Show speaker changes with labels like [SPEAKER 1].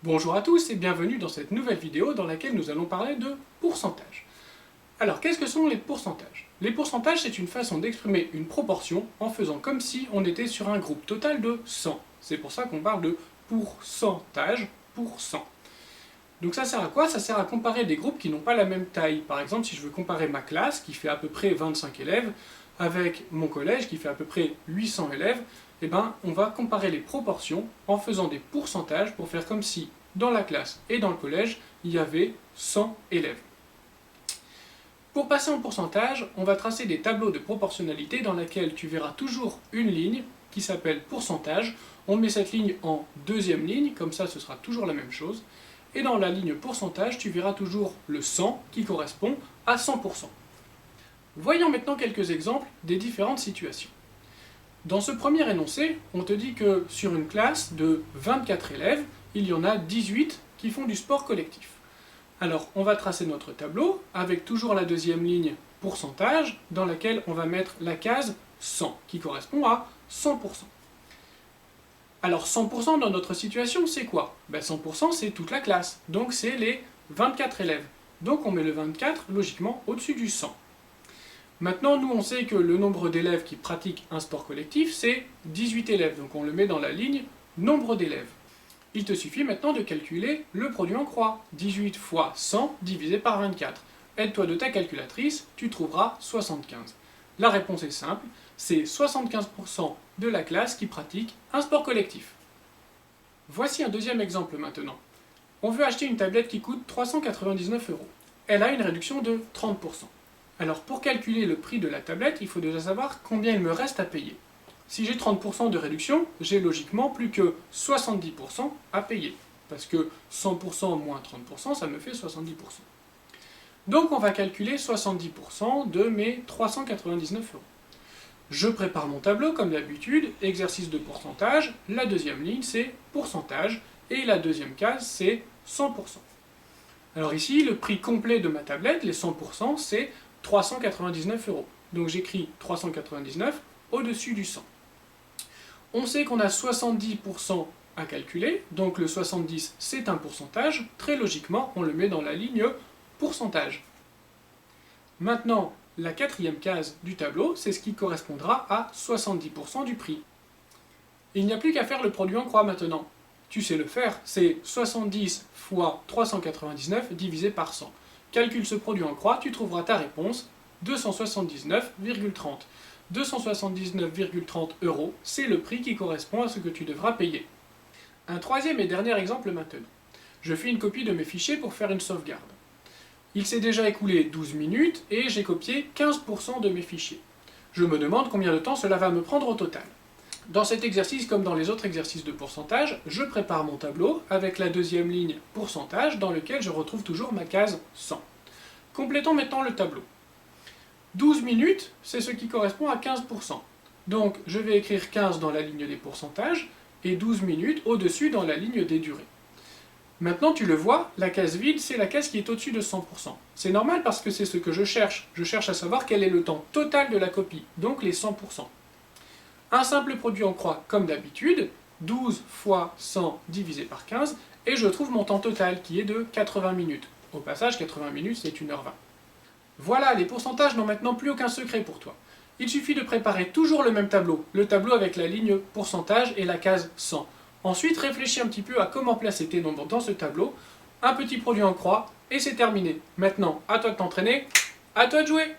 [SPEAKER 1] Bonjour à tous et bienvenue dans cette nouvelle vidéo dans laquelle nous allons parler de pourcentage. Alors, qu'est-ce que sont les pourcentages? Les pourcentages, c'est une façon d'exprimer une proportion en faisant comme si on était sur un groupe total de 100. C'est pour ça qu'on parle de pourcentage, pour 100. Donc ça sert à quoi? Ça sert à comparer des groupes qui n'ont pas la même taille. Par exemple, si je veux comparer ma classe, qui fait à peu près 25 élèves, avec mon collège, qui fait à peu près 800 élèves, eh ben, on va comparer les proportions en faisant des pourcentages pour faire comme si, dans la classe et dans le collège, il y avait 100 élèves. Pour passer en pourcentage, on va tracer des tableaux de proportionnalité dans lesquels tu verras toujours une ligne qui s'appelle pourcentage. On met cette ligne en deuxième ligne, comme ça ce sera toujours la même chose. Et dans la ligne pourcentage, tu verras toujours le 100 qui correspond à 100%. Voyons maintenant quelques exemples des différentes situations. Dans ce premier énoncé, on te dit que sur une classe de 24 élèves, il y en a 18 qui font du sport collectif. Alors, on va tracer notre tableau avec toujours la deuxième ligne pourcentage dans laquelle on va mettre la case 100 qui correspond à 100%. Alors 100% dans notre situation, c'est quoi? 100% c'est toute la classe, donc c'est les 24 élèves. Donc on met le 24 logiquement au-dessus du 100. Maintenant, nous on sait que le nombre d'élèves qui pratiquent un sport collectif, c'est 18 élèves, donc on le met dans la ligne nombre d'élèves. Il te suffit maintenant de calculer le produit en croix. 18 fois 100 divisé par 24. Aide-toi de ta calculatrice, tu trouveras 75. La réponse est simple, c'est 75% de la classe qui pratique un sport collectif. Voici un deuxième exemple maintenant. On veut acheter une tablette qui coûte 399 €. Elle a une réduction de 30%. Alors pour calculer le prix de la tablette, il faut déjà savoir combien il me reste à payer. Si j'ai 30% de réduction, j'ai logiquement plus que 70% à payer. Parce que 100% moins 30%, ça me fait 70%. Donc on va calculer 70% de mes 399 €. Je prépare mon tableau comme d'habitude, exercice de pourcentage, la deuxième ligne c'est pourcentage, et la deuxième case c'est 100%. Alors ici, le prix complet de ma tablette, les 100%, c'est 399 €. Donc j'écris 399 au-dessus du 100. On sait qu'on a 70% à calculer, donc le 70 c'est un pourcentage, très logiquement on le met dans la ligne pourcentage. Maintenant, la quatrième case du tableau, c'est ce qui correspondra à 70% du prix. Il n'y a plus qu'à faire le produit en croix maintenant. Tu sais le faire, c'est 70 fois 399 divisé par 100. Calcule ce produit en croix, tu trouveras ta réponse, 279,30. 279,30 €, c'est le prix qui correspond à ce que tu devras payer. Un troisième et dernier exemple maintenant. Je fais une copie de mes fichiers pour faire une sauvegarde. Il s'est déjà écoulé 12 minutes et j'ai copié 15% de mes fichiers. Je me demande combien de temps cela va me prendre au total. Dans cet exercice, comme dans les autres exercices de pourcentage, je prépare mon tableau avec la deuxième ligne pourcentage dans lequel je retrouve toujours ma case 100. Complétons maintenant le tableau. 12 minutes, c'est ce qui correspond à 15%. Donc je vais écrire 15 dans la ligne des pourcentages et 12 minutes au-dessus dans la ligne des durées. Maintenant tu le vois, la case vide c'est la case qui est au-dessus de 100%. C'est normal parce que c'est ce que je cherche. Je cherche à savoir quel est le temps total de la copie, donc les 100%. Un simple produit en croix comme d'habitude, 12 fois 100 divisé par 15, et je trouve mon temps total qui est de 80 minutes. Au passage, 80 minutes c'est 1h20. Voilà, les pourcentages n'ont maintenant plus aucun secret pour toi. Il suffit de préparer toujours le même tableau, le tableau avec la ligne pourcentage et la case 100. Ensuite, réfléchis un petit peu à comment placer tes nombres dans ce tableau, un petit produit en croix, et c'est terminé. Maintenant, à toi de t'entraîner, à toi de jouer!